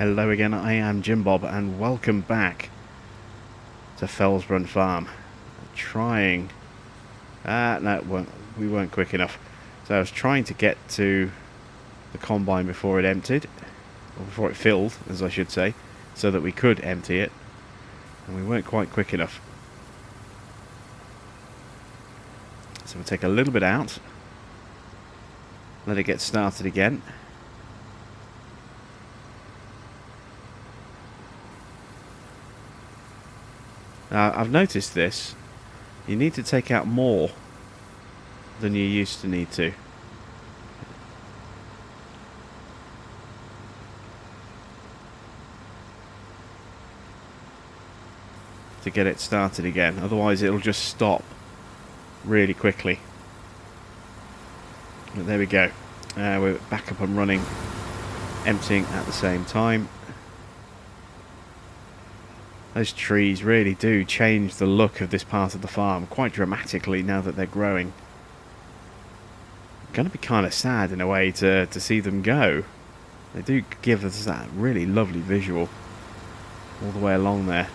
Hello again, I am Jim Bob and welcome back to Felsbrunn Farm. Trying... no, we weren't quick enough. So I was trying to get to the combine before it emptied, or before it filled, as I should say, so that we could empty it, and we weren't quite quick enough. So we'll take a little bit out, let it get started again. I've noticed this. You need to take out more than you used to need to. To get it started again. Otherwise it'll just stop really quickly. But there we go. We're back up and running, emptying at the same time. Those trees really do change the look of this part of the farm quite dramatically now that they're growing. Going to be kind of sad in a way to see them go. They do give us that really lovely visual all the way along there.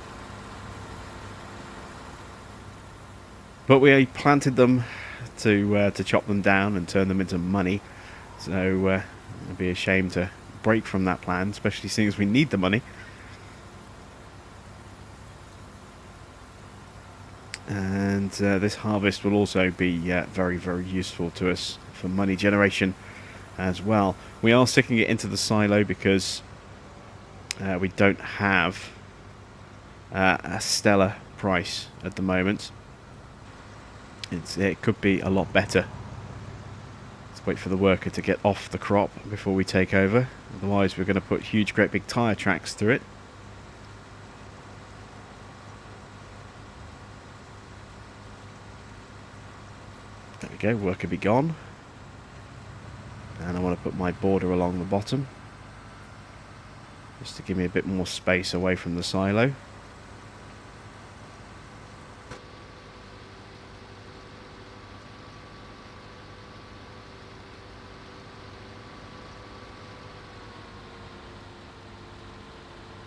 But we planted them to chop them down and turn them into money. So it'd be a shame to break from that plan, especially seeing as we need the money. And this harvest will also be very, very useful to us for money generation as well. We are sticking it into the silo because we don't have a stellar price at the moment. It could be a lot better. Let's wait for the worker to get off the crop before we take over. Otherwise we're going to put huge, great big tyre tracks through it. There we go, worker be gone. And I want to put my border along the bottom, just to give me a bit more space away from the silo.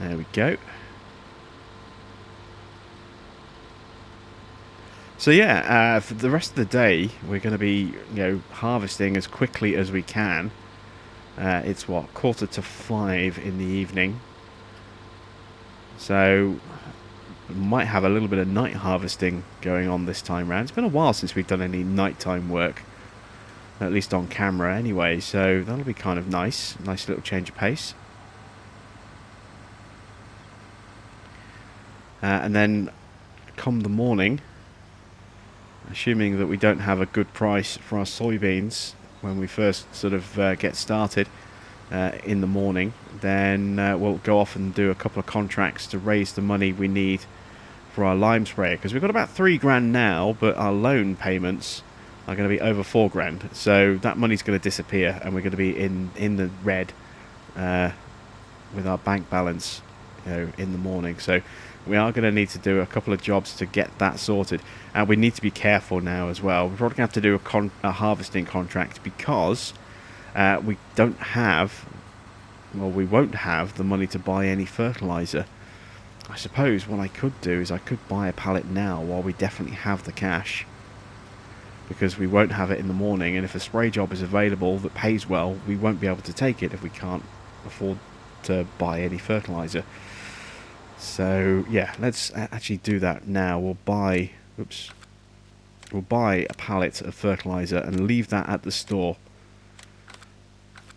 There we go. So yeah, for the rest of the day, we're going to be, harvesting as quickly as we can. It's what, 4:45 in the evening. So we might have a little bit of night harvesting going on this time round. It's been a while since we've done any nighttime work, at least on camera anyway. So that'll be kind of nice. Nice little change of pace. And then come the morning, assuming that we don't have a good price for our soybeans when we first sort of get started in the morning, then we'll go off and do a couple of contracts to raise the money we need for our lime sprayer, because we've got about $3,000 now, but our loan payments are going to be over $4,000, so that money's going to disappear and we're going to be in the red with our bank balance in the morning. So we are going to need to do a couple of jobs to get that sorted, and we need to be careful now as well. We're probably going to have to do a harvesting contract because we don't have, well, we won't have the money to buy any fertilizer. I suppose what I could do is I could buy a pallet now while we definitely have the cash, because we won't have it in the morning, and if a spray job is available that pays well, we won't be able to take it if we can't afford to buy any fertilizer. So yeah, let's actually do that now. We'll buy a pallet of fertilizer and leave that at the store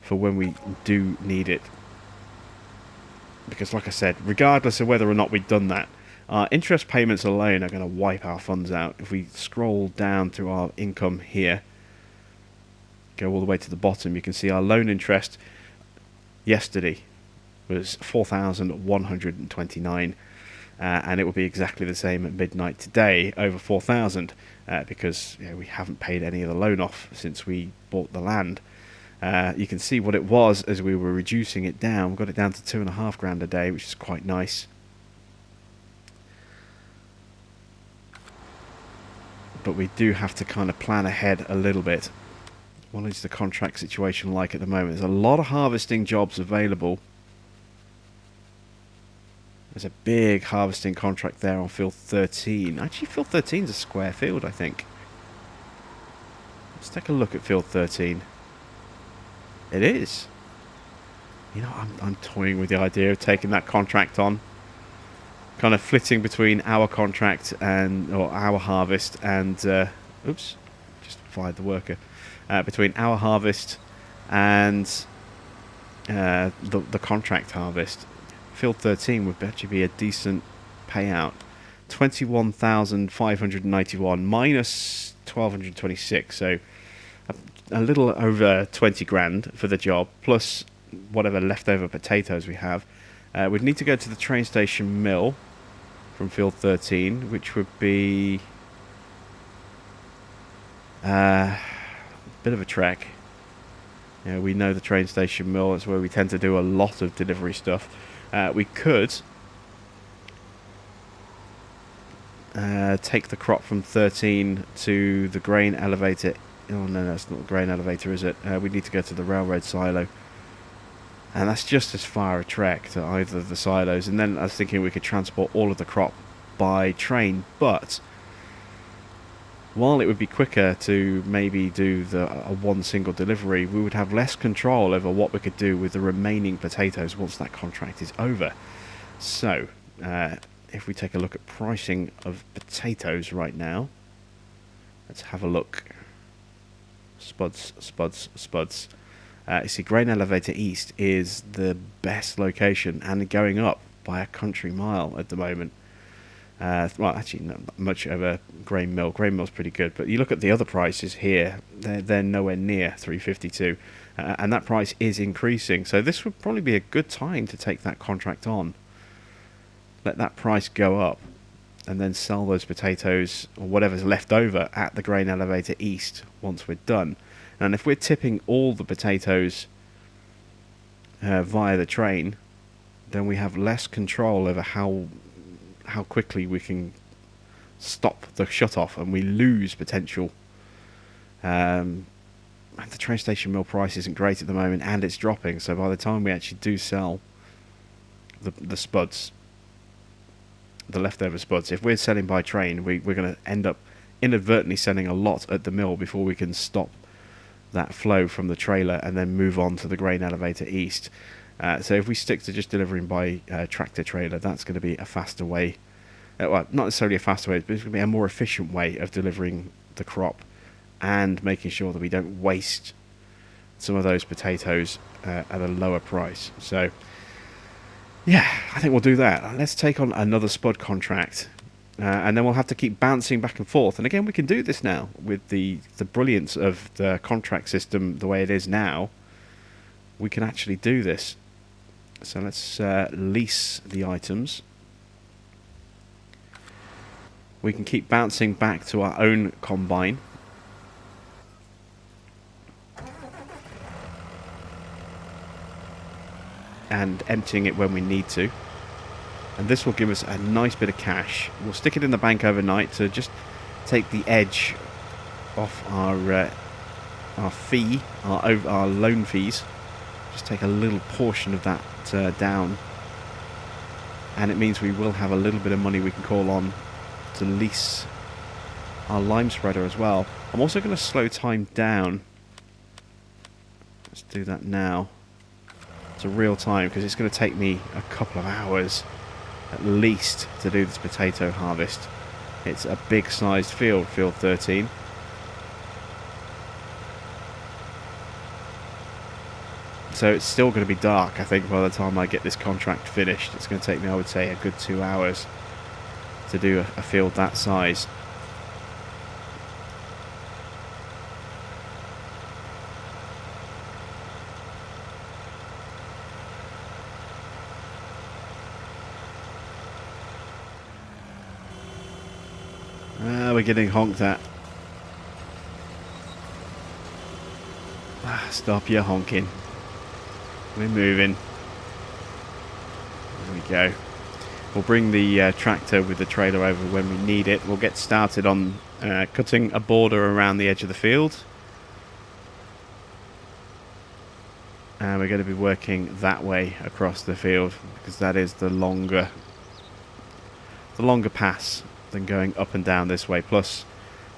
for when we do need it. Because like I said, regardless of whether or not we've done that, our interest payments alone are going to wipe our funds out. If we scroll down to our income here, go all the way to the bottom, you can see our loan interest yesterday was 4,129, and it will be exactly the same at midnight today, over 4,000, because we haven't paid any of the loan off since we bought the land. You can see what it was as we were reducing it down. We got it down to $2,500 a day, which is quite nice. But we do have to kind of plan ahead a little bit. What is the contract situation like at the moment? There's a lot of harvesting jobs available. There's a big harvesting contract there on field 13. Actually, field 13 is a square field, I think. Let's take a look at field 13. It is. You know, I'm toying with the idea of taking that contract on. Kind of flitting between our contract or our harvest and... oops, just fired the worker. Between our harvest and the contract harvest. Field 13 would actually be a decent payout. 21,591 minus 1,226, so a little over 20 grand for the job, plus whatever leftover potatoes we have. We'd need to go to the train station mill from field 13, which would be a bit of a trek. You know, we know the train station mill is where we tend to do a lot of delivery stuff. We could take the crop from 13 to the grain elevator. Oh no, that's not the grain elevator, is it? We need to go to the railroad silo, and that's just as far a trek to either of the silos. And then I was thinking we could transport all of the crop by train, but while it would be quicker to maybe do a one single delivery, we would have less control over what we could do with the remaining potatoes once that contract is over. So, if we take a look at pricing of potatoes right now, let's have a look. Spuds. You see, Grain Elevator East is the best location and going up by a country mile at the moment. Well, actually, not much over Grain Mill. Grain Mill's pretty good, but you look at the other prices here, they're nowhere near 352, and that price is increasing. So this would probably be a good time to take that contract on. Let that price go up, and then sell those potatoes or whatever's left over at the Grain Elevator East once we're done. And if we're tipping all the potatoes via the train, then we have less control over how quickly we can stop the shut-off, and we lose potential. And the train station mill price isn't great at the moment, and it's dropping, so by the time we actually do sell the spuds, the leftover spuds, if we're selling by train, we're going to end up inadvertently selling a lot at the mill before we can stop that flow from the trailer and then move on to the Grain Elevator East. So if we stick to just delivering by tractor trailer, that's going to be a faster way. Well, not necessarily a faster way, but it's going to be a more efficient way of delivering the crop and making sure that we don't waste some of those potatoes at a lower price. So, yeah, I think we'll do that. Let's take on another spud contract, and then we'll have to keep bouncing back and forth. And again, we can do this now with the brilliance of the contract system the way it is now. We can actually do this. So let's lease the items. We can keep bouncing back to our own combine. And emptying it when we need to. And this will give us a nice bit of cash. We'll stick it in the bank overnight to just take the edge off our fee, our loan fees. Just take a little portion of that down, and it means we will have a little bit of money we can call on to lease our lime spreader as well. I'm also going to slow time down. Let's do that now. It's a real time because it's going to take me a couple of hours at least to do this potato harvest. It's a big sized field, field 13. So it's still going to be dark, I think, by the time I get this contract finished. It's going to take me, I would say, a good 2 hours to do a field that size. We're getting honked at. Stop your honking. We're moving. There we go. We'll bring the tractor with the trailer over when we need it. We'll get started on cutting a border around the edge of the field. And we're going to be working that way across the field because that is the longer the longer pass than going up and down this way, plus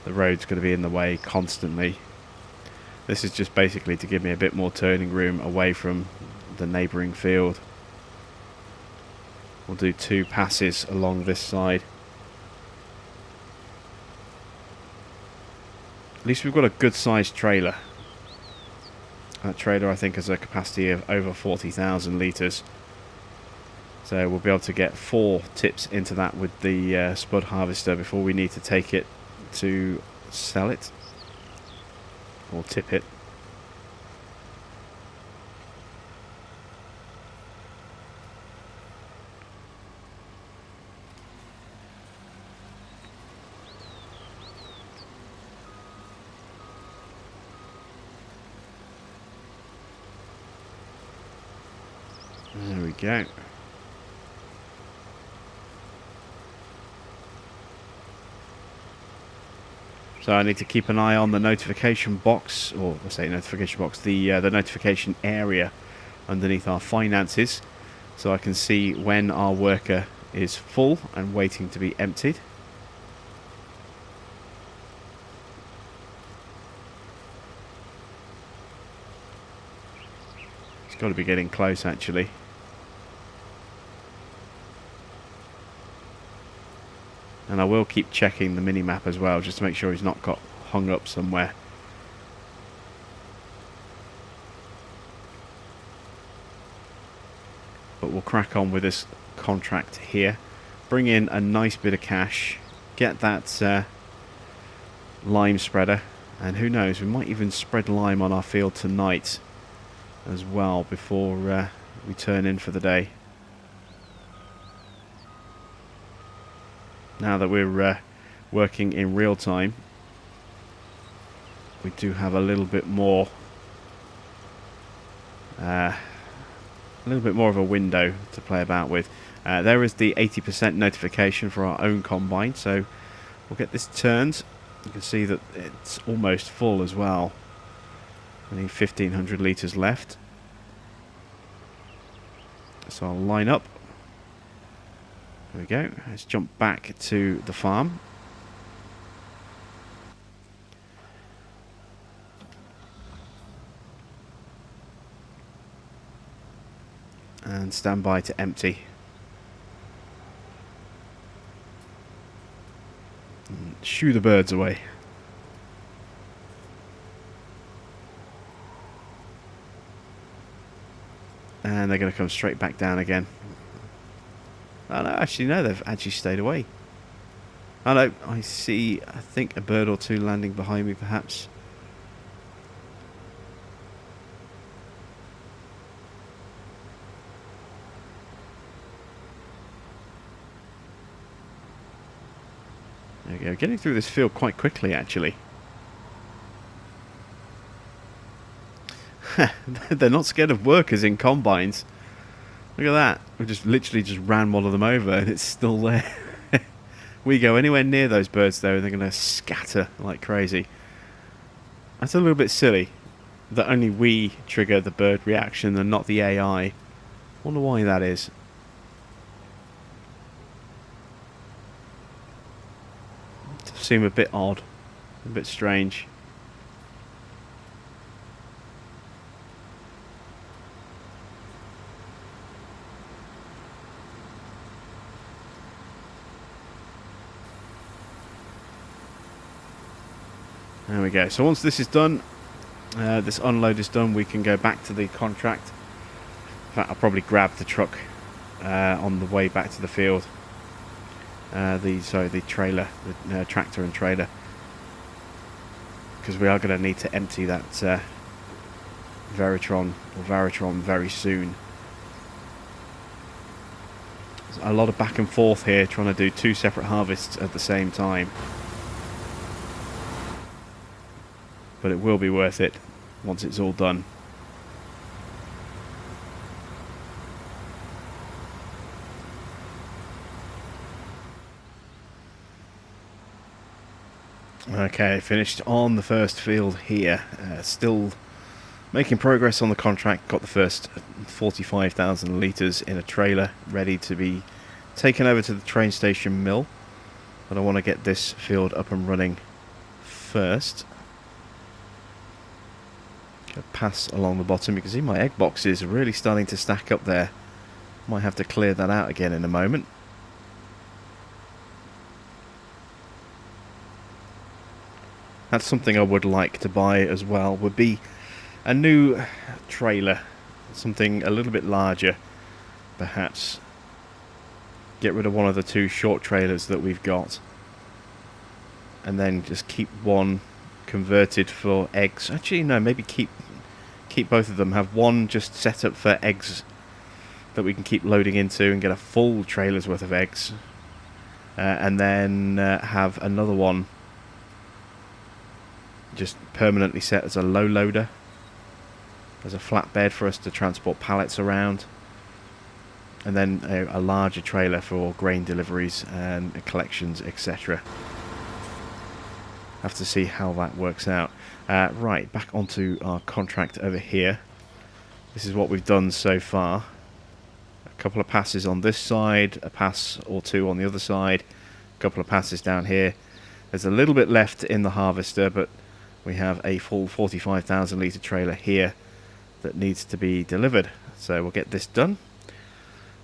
the road's going to be in the way constantly. This is just basically to give me a bit more turning room away from the neighbouring field. We'll do 2 passes along this side. At least we've got a good sized trailer. That trailer I think has a capacity of over 40,000 litres. So we'll be able to get 4 tips into that with the spud harvester before we need to take it to sell it. Or tip it. There we go. So I need to keep an eye on the notification box, or I say notification box, the notification area underneath our finances, so I can see when our worker is full and waiting to be emptied. It's got to be getting close actually. And I will keep checking the mini-map as well, just to make sure he's not got hung up somewhere. But we'll crack on with this contract here. Bring in a nice bit of cash. Get that lime spreader. And who knows, we might even spread lime on our field tonight as well before we turn in for the day. Now that we're working in real time, we do have a little bit more of a window to play about with. There is the 80% notification for our own combine, so we'll get this turned. You can see that it's almost full as well. We need 1,500 litres left. So I'll line up. There we go. Let's jump back to the farm. And stand by to empty. And shoo the birds away. And they're going to come straight back down again. Oh no, actually no, they've actually stayed away. Oh no, I see, I think a bird or two landing behind me perhaps. There we go, getting through this field quite quickly actually. They're not scared of workers in combines. Look at that. We just literally just ran one of them over and it's still there. We go anywhere near those birds though, they're going to scatter like crazy. That's a little bit silly that only we trigger the bird reaction and not the AI. Wonder why that is. It does seem a bit odd, a bit strange. There we go. So once this is done, this unload is done, we can go back to the contract. In fact, I'll probably grab the truck on the way back to the field. The trailer, the tractor and trailer, because we are going to need to empty that Veritron very soon. There's a lot of back and forth here, trying to do 2 separate harvests at the same time. But it will be worth it once it's all done. Okay, finished on the first field here. Still making progress on the contract. Got the first 45,000 litres in a trailer ready to be taken over to the train station mill, but I want to get this field up and running first. Pass along the bottom. You can see my egg boxes are really starting to stack up there. Might have to clear that out again in a moment. That's something I would like to buy as well, would be a new trailer, something a little bit larger perhaps. Get rid of one of the two short trailers that we've got, and then just keep one converted for eggs. Actually no, maybe keep both of them. Have one just set up for eggs that we can keep loading into and get a full trailer's worth of eggs, and then have another one just permanently set as a low loader, as a flatbed for us to transport pallets around, and then a larger trailer for grain deliveries and collections, etc. Have to see how that works out. Right, back onto our contract over here. This is what we've done so far. A couple of passes on this side, a pass or two on the other side, a couple of passes down here. There's a little bit left in the harvester, but we have a full 45,000 litre trailer here that needs to be delivered. So we'll get this done,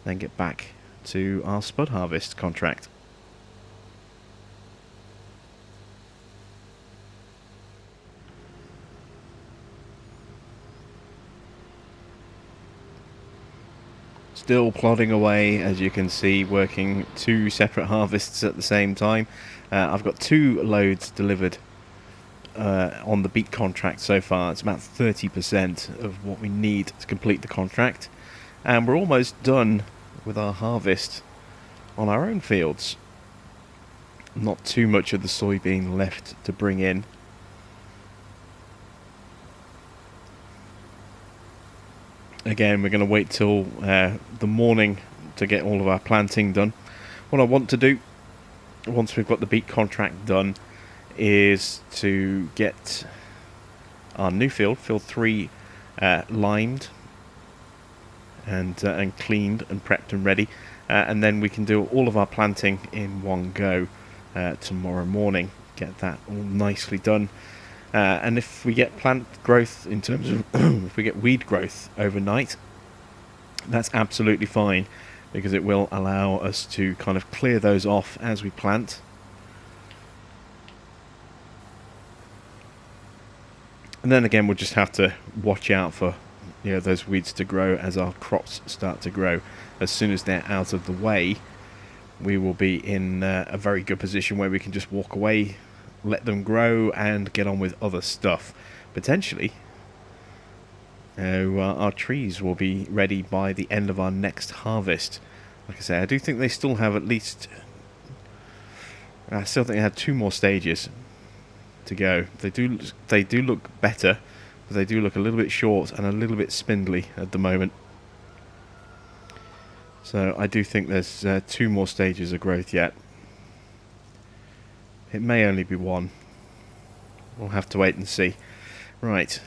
then get back to our spud harvest contract. Still plodding away, as you can see, working two separate harvests at the same time. I've got 2 loads delivered on the beet contract so far. It's about 30% of what we need to complete the contract, and we're almost done with our harvest on our own fields. Not too much of the soybean left to bring in. Again, we're going to wait till the morning to get all of our planting done. What I want to do, once we've got the beet contract done, is to get our new field 3, limed and cleaned and prepped and ready, and then we can do all of our planting in one go tomorrow morning. Get that all nicely done. And if we get plant growth in terms of if we get weed growth overnight, that's absolutely fine, because it will allow us to kind of clear those off as we plant. And then again, we'll just have to watch out for those weeds to grow as our crops start to grow. As soon as they're out of the way, we will be in a very good position where we can just walk away, let them grow, and get on with other stuff. Potentially, our trees will be ready by the end of our next harvest. Like I say, I do think they still have at least... I still think they have 2 more stages to go. They do look better, but they do look a little bit short and a little bit spindly at the moment. So I do think there's 2 more stages of growth yet. It may only be 1. We'll have to wait and see. Right.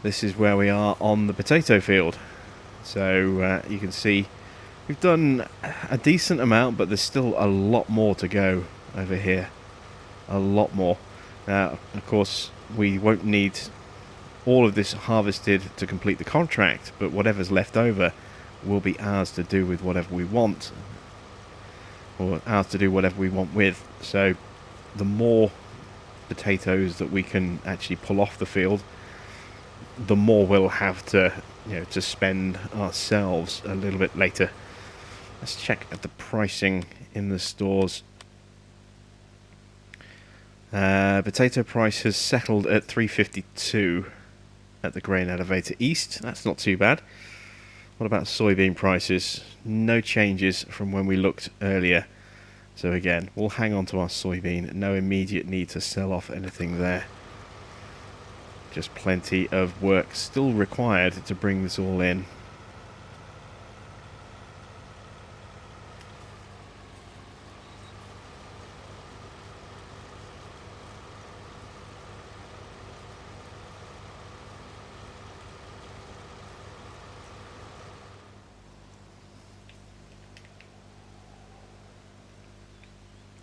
This is where we are on the potato field. So you can see we've done a decent amount, but there's still a lot more to go over here. A lot more. Now, of course, we won't need all of this harvested to complete the contract, but whatever's left over will be ours to do with whatever we want, or ours to do whatever we want with. So the more potatoes that we can actually pull off the field, the more we'll have to to spend ourselves a little bit later. Let's check at the pricing in the stores. Potato price has settled at 352 at the Grain Elevator East. That's not too bad. What about soybean prices? No changes from when we looked earlier. So again, we'll hang on to our soybean. No immediate need to sell off anything there. Just plenty of work still required to bring this all in.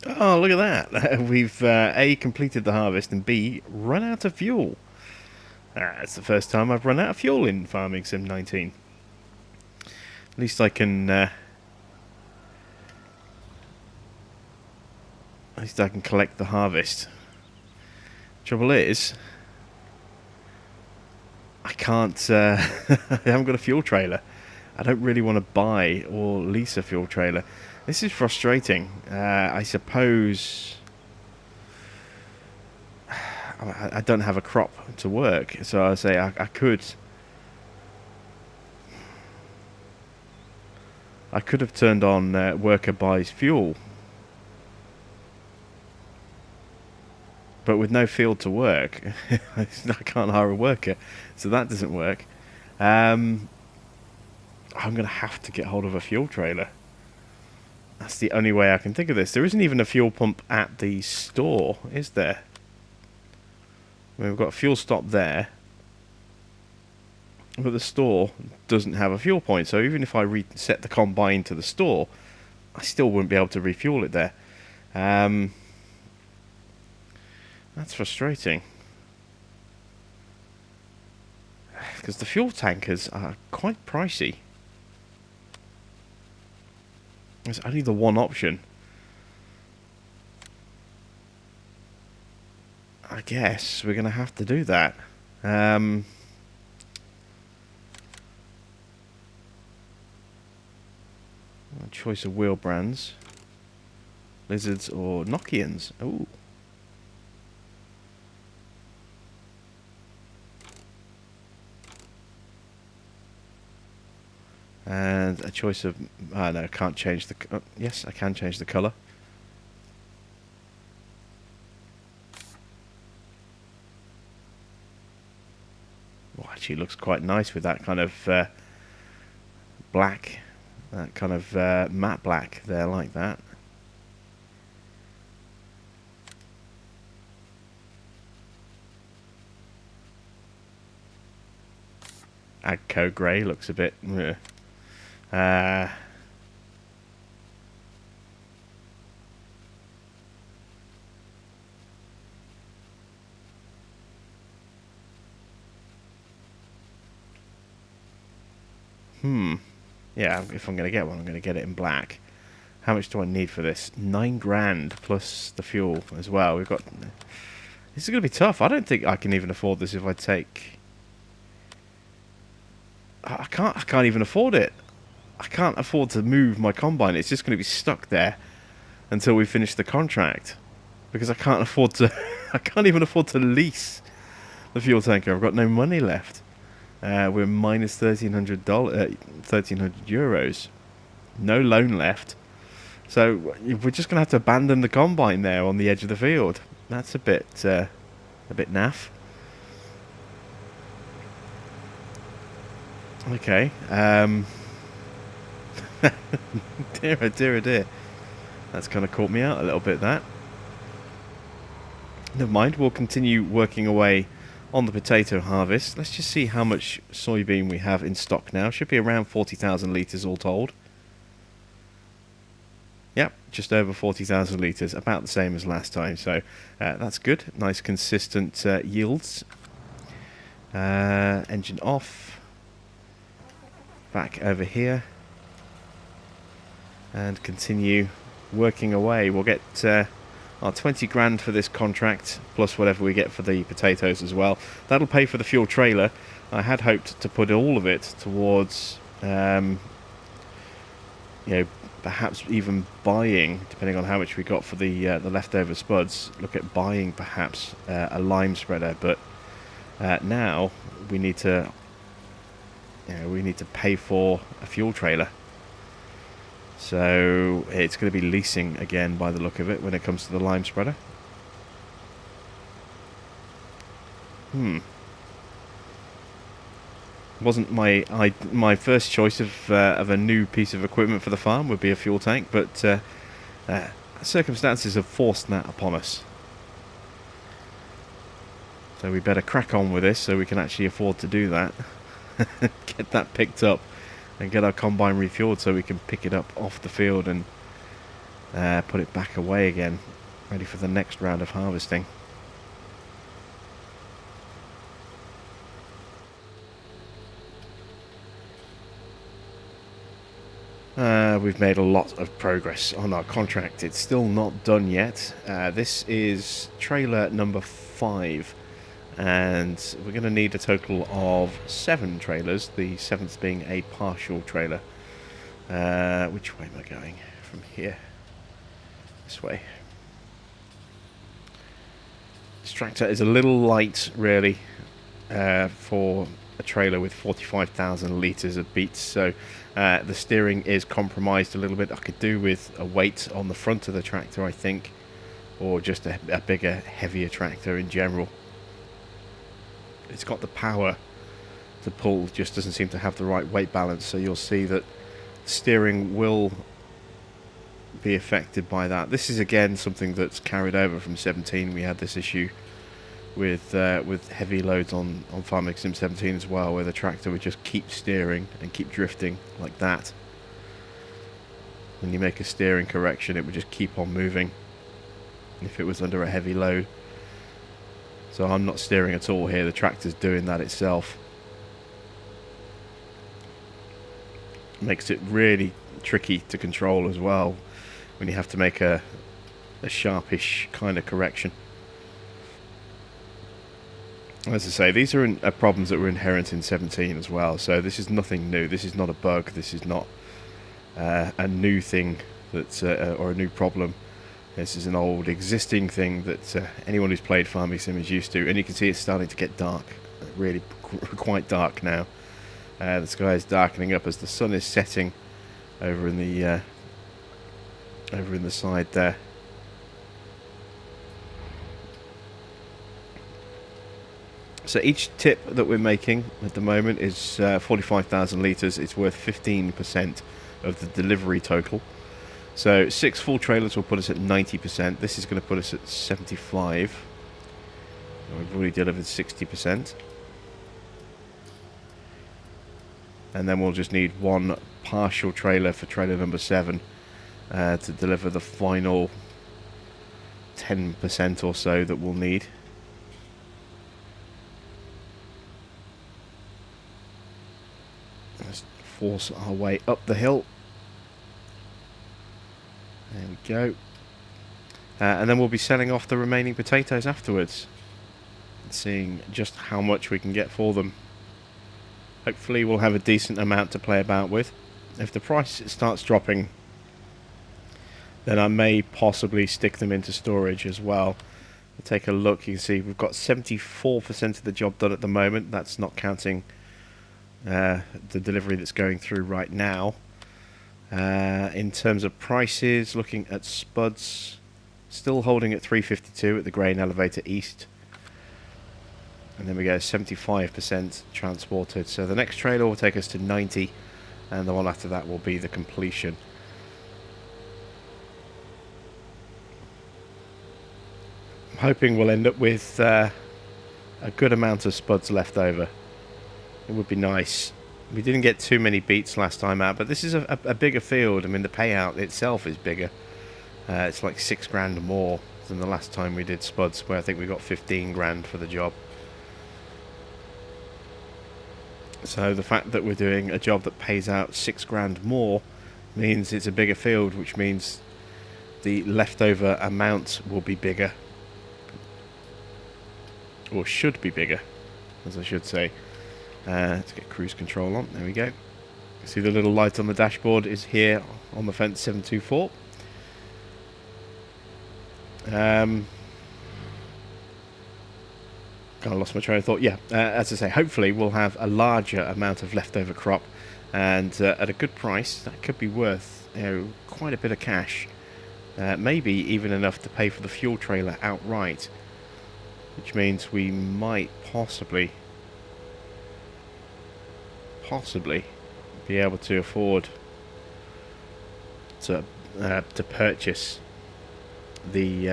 Oh, look at that. We've A, completed the harvest, and B, run out of fuel. It's the first time I've run out of fuel in Farming Sim 19. At least I can... at least I can collect the harvest. Trouble is, I can't... I haven't got a fuel trailer. I don't really want to buy or lease a fuel trailer. This is frustrating. I suppose... I don't have a crop to work, so I say I could... I could have turned on worker buys fuel. But with no field to work, I can't hire a worker, so that doesn't work. I'm going to have to get hold of a fuel trailer. That's the only way I can think of this. There isn't even a fuel pump at the store, is there? I mean, we've got a fuel stop there, but the store doesn't have a fuel point, so even if I reset the combine to the store, I still wouldn't be able to refuel it there. That's frustrating. Because the fuel tankers are quite pricey. There's only the one option. I guess we're going to have to do that. Choice of wheel brands. Lizards or Nokians. Ooh. And a choice of... no, I can't change the... yes, I can change the colour. Well, actually looks quite nice with that kind of black. That kind of matte black there, like that. Agco grey looks a bit... yeah, if I'm going to get one, I'm going to get it in black. How much do I need for this? 9 grand plus the fuel as well. We've got... This is going to be tough. I don't think I can even afford this if I take... I can't even afford it. I can't afford to move my combine. It's just going to be stuck there until we finish the contract, because I can't afford to... I can't even afford to lease the fuel tanker. I've got no money left. We're minus €1,300. No loan left. So we're just going to have to abandon the combine there on the edge of the field. That's a bit naff. Okay. Dear, oh dear, oh dear. That's kind of caught me out a little bit, that. Never mind, we'll continue working away on the potato harvest. Let's just see how much soybean we have in stock now. Should be around 40,000 litres all told. Yep, just over 40,000 litres, about the same as last time, so that's good. Nice consistent yields. Engine off. Back over here. And continue working away. We'll get our 20 grand for this contract, plus whatever we get for the potatoes as well. That'll pay for the fuel trailer. I had hoped to put all of it towards, you know, perhaps even buying, depending on how much we got for the leftover spuds. Look at buying perhaps a lime spreader, but now we need to, you know, we need to pay for a fuel trailer. So it's going to be leasing again by the look of it when it comes to the lime spreader. Wasn't my first choice of a new piece of equipment for the farm would be a fuel tank, but circumstances have forced that upon us. So we better crack on with this so we can actually afford to do that. Get that picked up and get our combine refueled so we can pick it up off the field and put it back away again, ready for the next round of harvesting. We've made a lot of progress on our contract. It's still not done yet. This is trailer number 5, and we're going to need a total of 7 trailers, the 7th being a partial trailer. Which way am I going? From here. This way. This tractor is a little light, really, for a trailer with 45,000 litres of beats, so the steering is compromised a little bit. I could do with a weight on the front of the tractor, I think, or just a bigger, heavier tractor in general. It's got the power to pull, just doesn't seem to have the right weight balance, so you'll see that steering will be affected by that. This is again something that's carried over from 17. We had this issue with heavy loads on Farming Sim 17 as well, where the tractor would just keep steering and keep drifting like that. When you make a steering correction, it would just keep on moving if it was under a heavy load. So I'm not steering at all here, the tractor's doing that itself. Makes it really tricky to control as well when you have to make a sharpish kind of correction. As I say, these are problems that were inherent in 17 as well, so this is nothing new. This is not a bug, this is not a new thing that's or a new problem. This is an old existing thing that anyone who's played Farming Sim is used to, and you can see it's starting to get dark, really quite dark now. The sky is darkening up as the sun is setting over in the side there. So each tip that we're making at the moment is 45,000 litres. It's worth 15% of the delivery total. So 6 full trailers will put us at 90%. This is going to put us at 75. We've already delivered 60%. And then we'll just need 1 partial trailer for trailer number 7 to deliver the final 10% or so that we'll need. Let's force our way up the hill. There we go. And then we'll be selling off the remaining potatoes afterwards, and seeing just how much we can get for them. Hopefully we'll have a decent amount to play about with. If the price starts dropping, then I may possibly stick them into storage as well. We'll take a look. You can see we've got 74% of the job done at the moment. That's not counting the delivery that's going through right now. In terms of prices, looking at spuds, still holding at 352 at the grain elevator east. And then we go 75% transported. So the next trailer will take us to 90, and the one after that will be the completion. I'm hoping we'll end up with a good amount of spuds left over. It would be nice. We didn't get too many beats last time out, but this is a bigger field. I mean, the payout itself is bigger. It's like 6 grand more than the last time we did spuds, where I think we got 15 grand for the job. So the fact that we're doing a job that pays out 6 grand more means it's a bigger field, which means the leftover amount will be bigger. Or should be bigger, as I should say. Let's get cruise control on. There we go. See the little light on the dashboard is here on the fence 724. Kind of lost my train of thought. Yeah, as I say, hopefully we'll have a larger amount of leftover crop, and at a good price. That could be worth, you know, quite a bit of cash. Maybe even enough to pay for the fuel trailer outright, which means we might possibly be able to afford to purchase the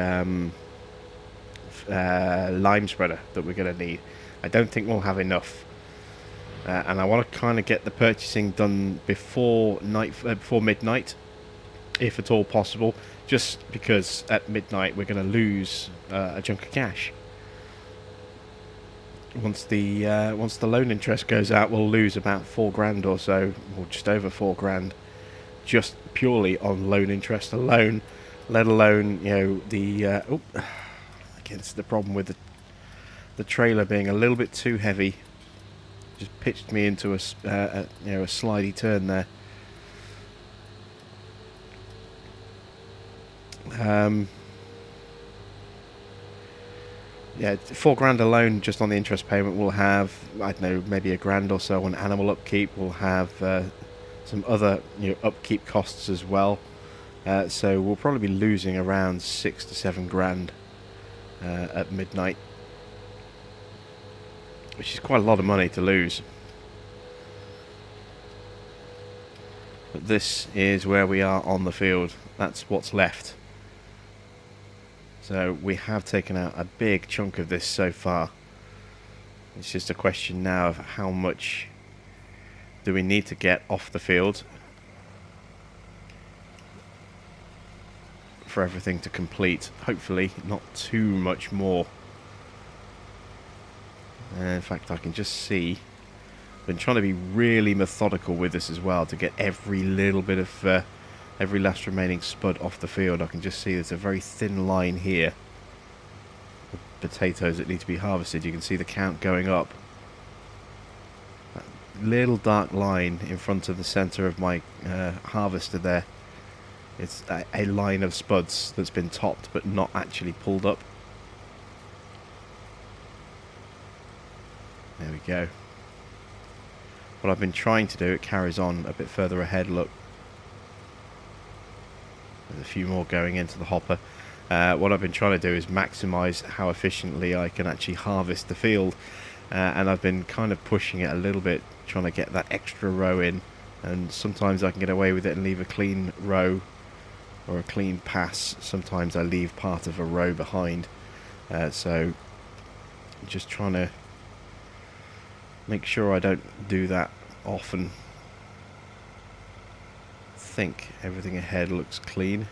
lime spreader that we're going to need. I don't think we'll have enough, and I want to kind of get the purchasing done before midnight, if at all possible, just because at midnight we're going to lose a chunk of cash. Once the loan interest goes out, we'll lose about 4 grand or so, or just over 4 grand, just purely on loan interest alone. Let alone, you know, the again, it's the problem with the trailer being a little bit too heavy. Just pitched me into a slidey turn there. Yeah, 4 grand alone just on the interest payment. We'll have, I don't know, maybe a grand or so on animal upkeep. We'll have some other upkeep costs as well. So we'll probably be losing around 6 to 7 grand at midnight, which is quite a lot of money to lose. But this is where we are on the field. That's what's left. So we have taken out a big chunk of this so far. It's just a question now of how much do we need to get off the field for everything to complete. Hopefully not too much more. In fact, I can just see I've been trying to be really methodical with this as well to get every little bit of every last remaining spud off the field. I can just see there's a very thin line here of potatoes that need to be harvested. You can see the count going up. That little dark line in front of the center of my harvester there, it's a line of spuds that's been topped but not actually pulled up. There we go. What I've been trying to do, it carries on a bit further ahead, look. There's a few more going into the hopper. What I've been trying to do is maximize how efficiently I can actually harvest the field. And I've been kind of pushing it a little bit, trying to get that extra row in. And sometimes I can get away with it and leave a clean row or a clean pass. Sometimes I leave part of a row behind. So I'm just trying to make sure I don't do that often. I think everything ahead looks clean.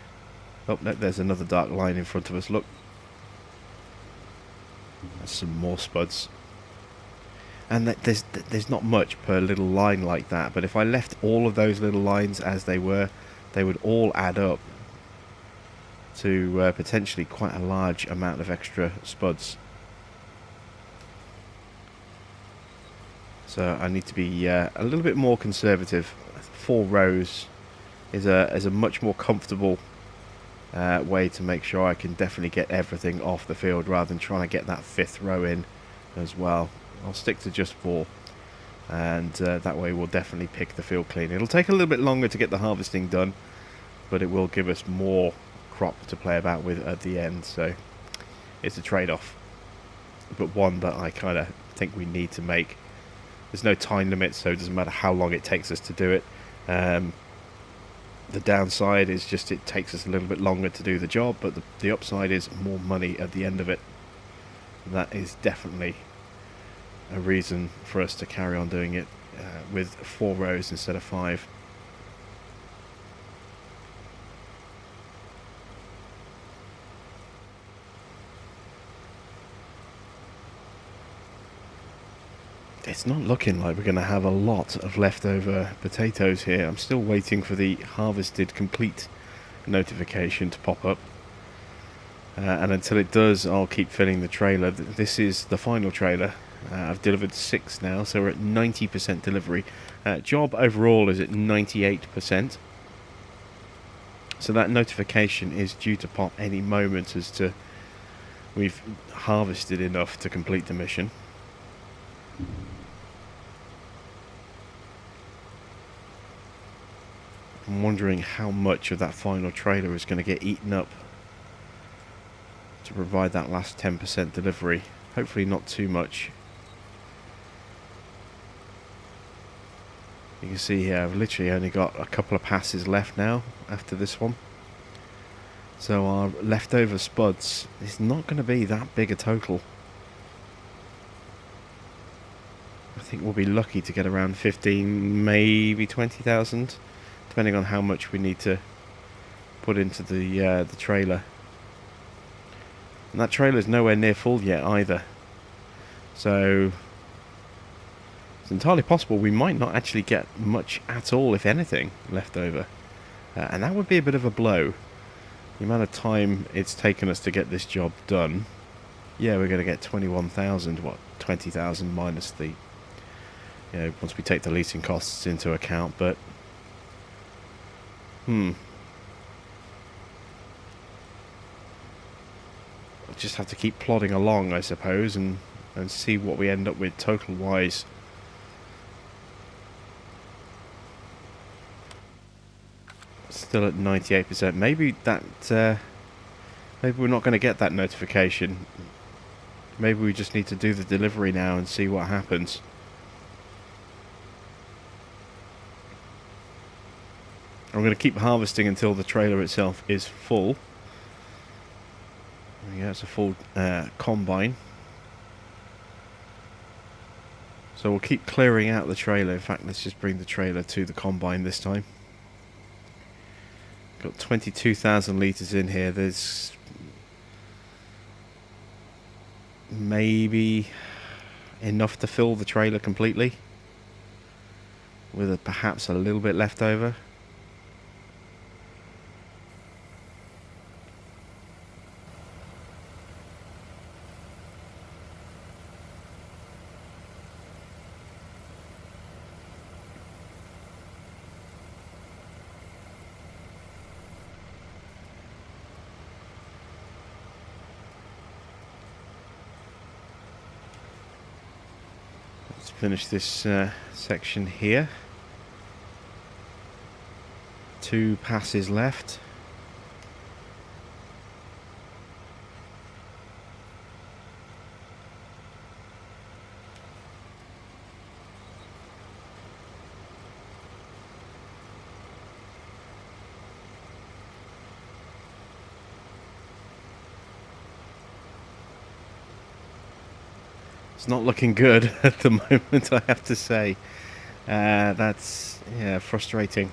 Oh, no, there's another dark line in front of us, look. There's some more spuds. And there's not much per little line like that, but if I left all of those little lines as they were, they would all add up to potentially quite a large amount of extra spuds. So I need to be a little bit more conservative. 4 rows is a much more comfortable way to make sure I can definitely get everything off the field rather than trying to get that 5th row in as well. I'll stick to just 4, and that way we'll definitely pick the field clean. It'll take a little bit longer to get the harvesting done, but it will give us more crop to play about with at the end, so it's a trade-off, but one that I kind of think we need to make. There's no time limit, so it doesn't matter how long it takes us to do it. The downside is just it takes us a little bit longer to do the job, but the upside is more money at the end of it. That is definitely a reason for us to carry on doing it with 4 rows instead of 5. It's not looking like we're going to have a lot of leftover potatoes here. I'm still waiting for the harvested complete notification to pop up. And until it does, I'll keep filling the trailer. This is the final trailer. I've delivered 6 now, so we're at 90% delivery. Job overall is at 98%. So that notification is due to pop any moment as to we've harvested enough to complete the mission. I'm wondering how much of that final trailer is going to get eaten up to provide that last 10% delivery. Hopefully not too much. You can see here I've literally only got a couple of passes left now after this one. So our leftover spuds is not going to be that big a total. I think we'll be lucky to get around 15, maybe 20,000, depending on how much we need to put into the trailer. And that trailer is nowhere near full yet either. So it's entirely possible we might not actually get much at all, if anything, left over. And that would be a bit of a blow. The amount of time it's taken us to get this job done. Yeah, we're going to get 21,000, what, 20,000 minus the, once we take the leasing costs into account, but we'll just have to keep plodding along, I suppose, and see what we end up with total wise. Still at 98%. Maybe that maybe we're not going to get that notification. Maybe we just need to do the delivery now and see what happens. I'm going to keep harvesting until the trailer itself is full. Yeah, it's a full combine. So we'll keep clearing out the trailer. In fact, let's just bring the trailer to the combine this time. Got 22,000 litres in here. There's maybe enough to fill the trailer completely, with perhaps a little bit left over. Finish this section here. 2 passes left. It's not looking good at the moment, I have to say. That's, yeah, frustrating.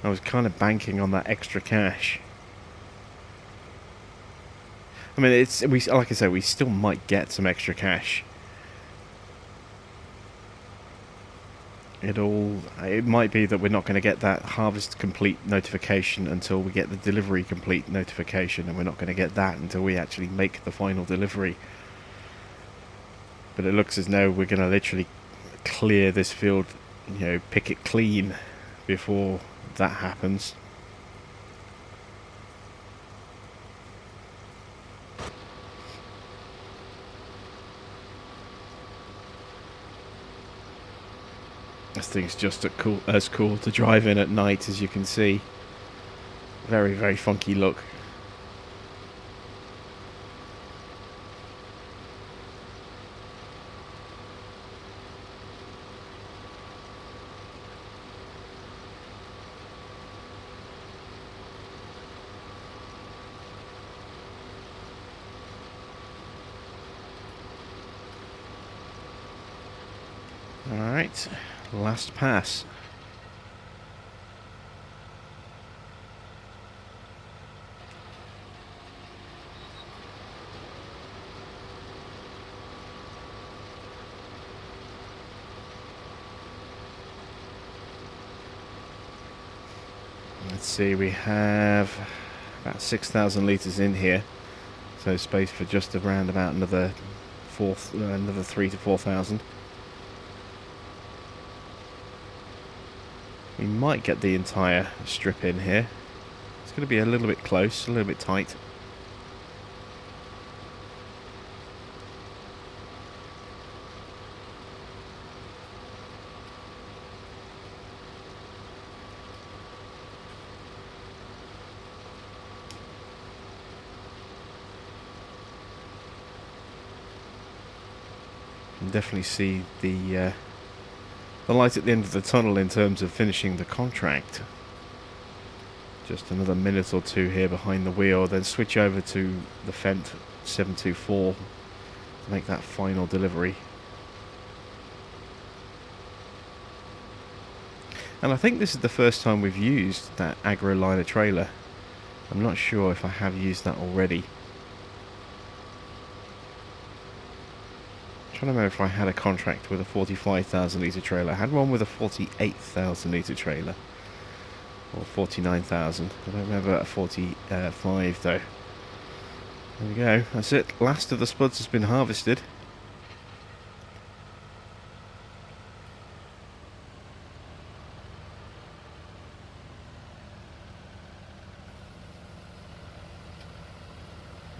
I was kind of banking on that extra cash. I mean, like I say, we still might get some extra cash. It might be that we're not going to get that harvest complete notification until we get the delivery complete notification, and we're not going to get that until we actually make the final delivery. But it looks as though we're going to literally clear this field, pick it clean before that happens. This thing's just as cool to drive in at night, as you can see. Very, very funky look. Alright, last pass. Let's see, we have about 6,000 litres in here, so space for just around about another 3 to 4,000. We might get the entire strip in here. It's going to be a little bit close, a little bit tight. You can definitely see the light at the end of the tunnel in terms of finishing the contract. Just another minute or two here behind the wheel, then switch over to the Fent 724 to make that final delivery. And I think this is the first time we've used that Agroliner trailer. I'm not sure if I have used that already. I'm trying to remember if I had a contract with a 45,000 litre trailer. I had one with a 48,000 litre trailer. Or 49,000. I don't remember a 45 though. There we go. That's it. Last of the spuds has been harvested.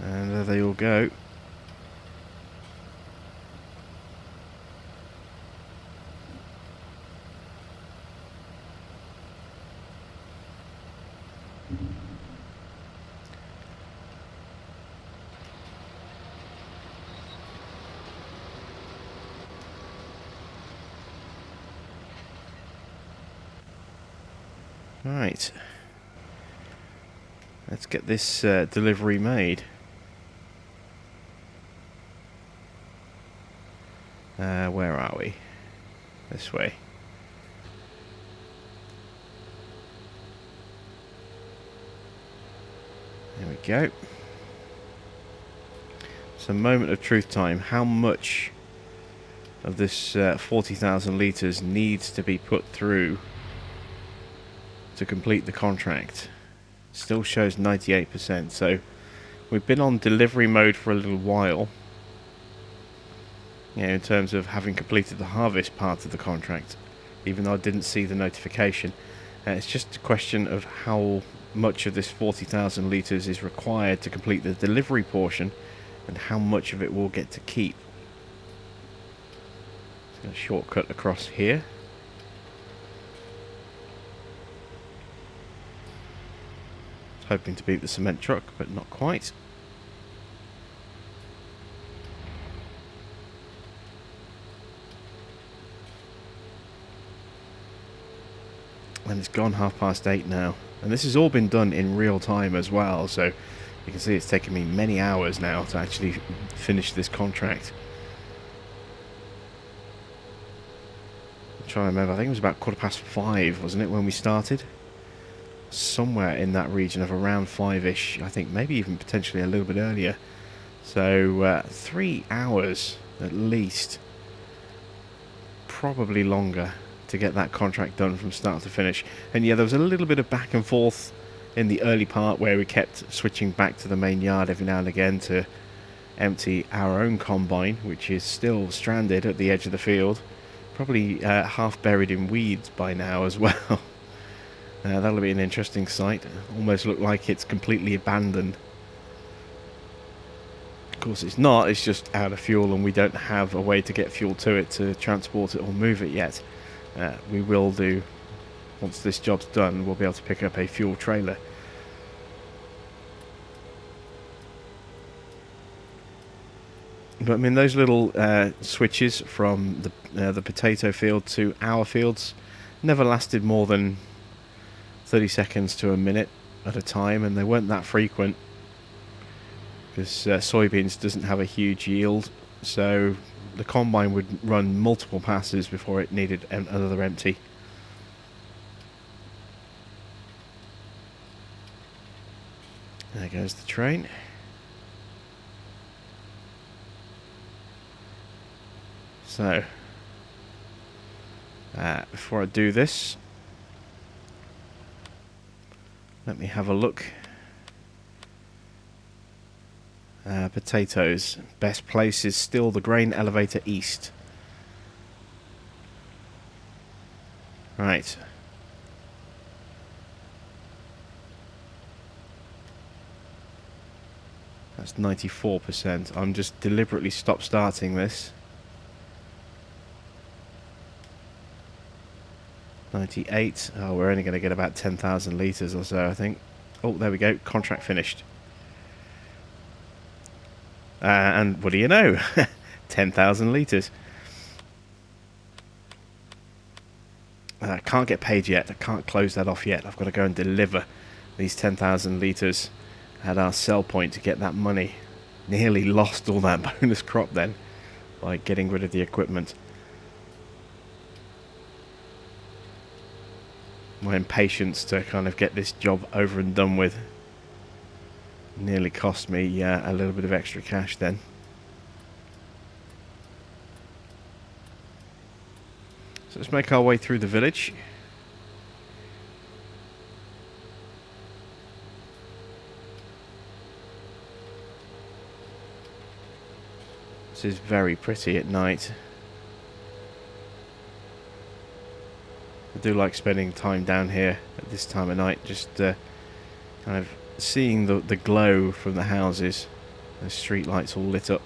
And there they all go. Right. Let's get this delivery made. Where are we? This way. There we go. It's a moment of truth time. How much of this 40,000 litres needs to be put through to complete the contract? Still shows 98%, so we've been on delivery mode for a little while. You know, in terms of having completed the harvest part of the contract, even though I didn't see the notification. It's just a question of how much of this 40,000 litres is required to complete the delivery portion and how much of it we'll get to keep. Just going to shortcut across here. Hoping to beat the cement truck, but not quite. And it's gone 8:30 now. And this has all been done in real time as well, so you can see it's taken me many hours now to actually finish this contract. I'm trying to remember, I think it was about 5:15, wasn't it, when we started? Somewhere in that region of around 5-ish, I think, maybe even potentially a little bit earlier. So 3 hours at least, probably longer, to get that contract done from start to finish. And yeah, there was a little bit of back and forth in the early part where we kept switching back to the main yard every now and again to empty our own combine, which is still stranded at the edge of the field, probably half buried in weeds by now as well. That'll be an interesting sight. Almost look like it's completely abandoned. Of course it's not, it's just out of fuel and we don't have a way to get fuel to it to transport it or move it yet. We will do, once this job's done, we'll be able to pick up a fuel trailer. But I mean, those little switches from the potato field to our fields never lasted more than 30 seconds to a minute at a time, and they weren't that frequent because soybeans doesn't have a huge yield, so the combine would run multiple passes before it needed another empty. There goes the train. So, before I do this, let me have a look. Potatoes. Best place is still the grain elevator east. Right. That's 94%. I'm just deliberately starting this. 98. Oh, we're only going to get about 10,000 litres or so, I think. Oh, there we go. Contract finished. And what do you know? 10,000 litres. I can't get paid yet. I can't close that off yet. I've got to go and deliver these 10,000 litres at our sell point to get that money. Nearly lost all that bonus crop then by getting rid of the equipment. My impatience to kind of get this job over and done with Nearly cost me a little bit of extra cash then. So let's make our way through the village. This is very pretty at night. I do like spending time down here at this time of night, just kind of seeing the glow from the houses, the street lights all lit up.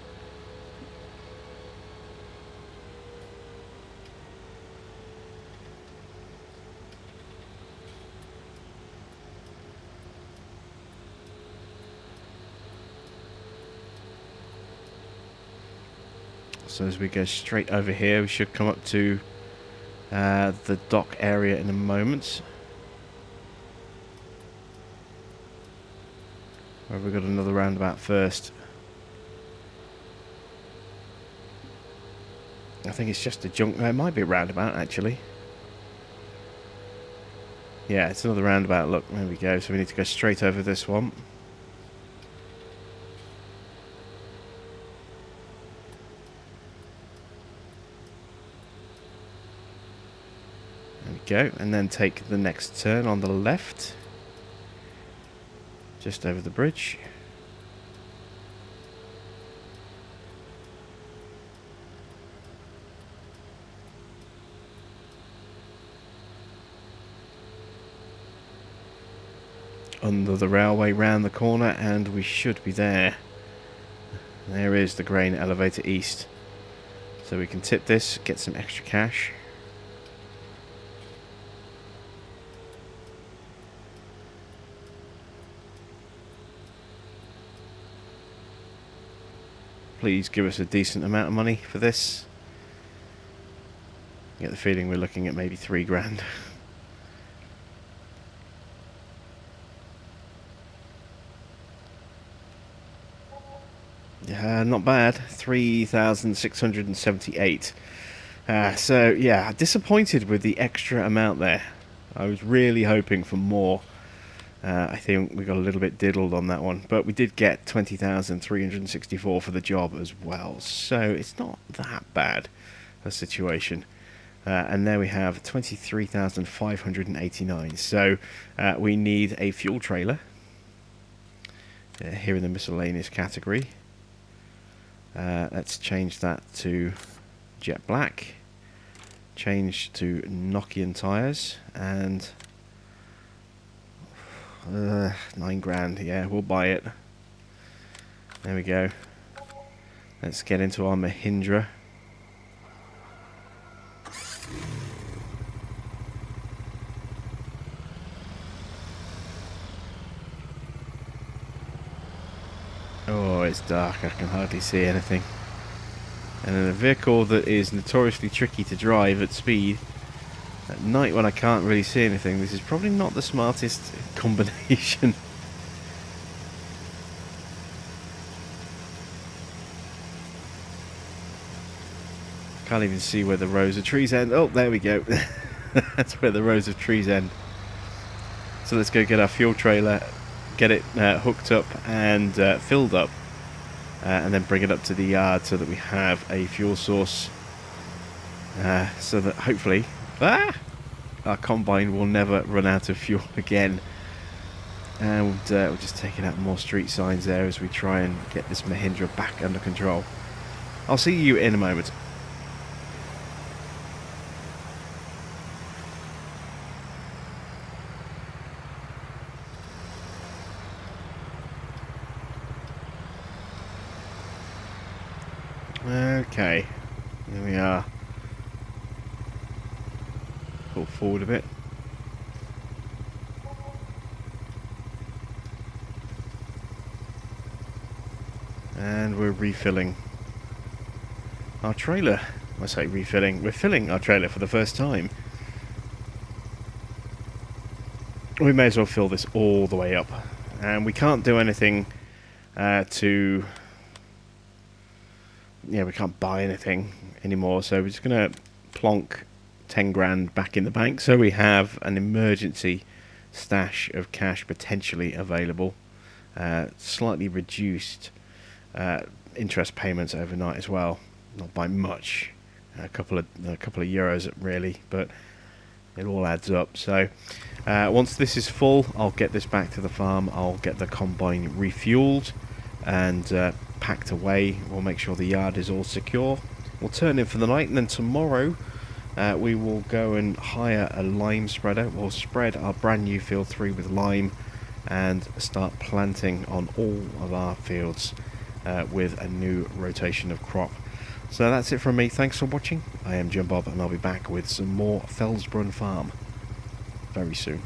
So as we go straight over here, we should come up to the dock area in a moment. Or have we got another roundabout first? I think it's just a junk. It might be a roundabout actually. Yeah, it's another roundabout. Look, there we go. So we need to go straight over this one. There we go. And then take the next turn on the left. Just over the bridge. Under the railway round the corner and we should be there. There is the grain elevator east. So we can tip this, get some extra cash. Please give us a decent amount of money for this. I get the feeling we're looking at maybe 3 grand. Not bad. 3,678. So yeah, disappointed with the extra amount there. I was really hoping for more. I think we got a little bit diddled on that one, but we did get 20,364 for the job as well, so it's not that bad a situation. And there we have 23,589. So we need a fuel trailer here in the miscellaneous category. Let's change that to jet black, change to Nokian tyres, and 9 grand. Yeah, we'll buy it. There we go. Let's get into our Mahindra. Oh, it's dark. I can hardly see anything. And in a vehicle that is notoriously tricky to drive at speed, at night when I can't really see anything, this is probably not the smartest combination. Can't even see where the rows of trees end. Oh, there we go. That's where the rows of trees end. So let's go get our fuel trailer, get it hooked up and filled up, and then bring it up to the yard so that we have a fuel source, so that hopefully our combine will never run out of fuel again. And we're just taking out more street signs there as we try and get this Mahindra back under control. I'll see you in a moment. Okay, here we are. Pull forward a bit. And we're refilling our trailer. I say refilling, we're filling our trailer for the first time. We may as well fill this all the way up. And we can't do anything we can't buy anything anymore, so we're just going to plonk 10 grand back in the bank so we have an emergency stash of cash potentially available slightly reduced interest payments overnight as well, not by much, a couple of euros really, but it all adds up. So once this is full, I'll get this back to the farm. I'll get the combine refueled and packed away. We'll make sure the yard is all secure. We'll turn in for the night, and then tomorrow we will go and hire a lime spreader. We'll spread our brand new field 3 with lime and start planting on all of our fields with a new rotation of crop. So that's it from me. Thanks for watching. I am Jim Bob, and I'll be back with some more Felsbrunn Farm very soon.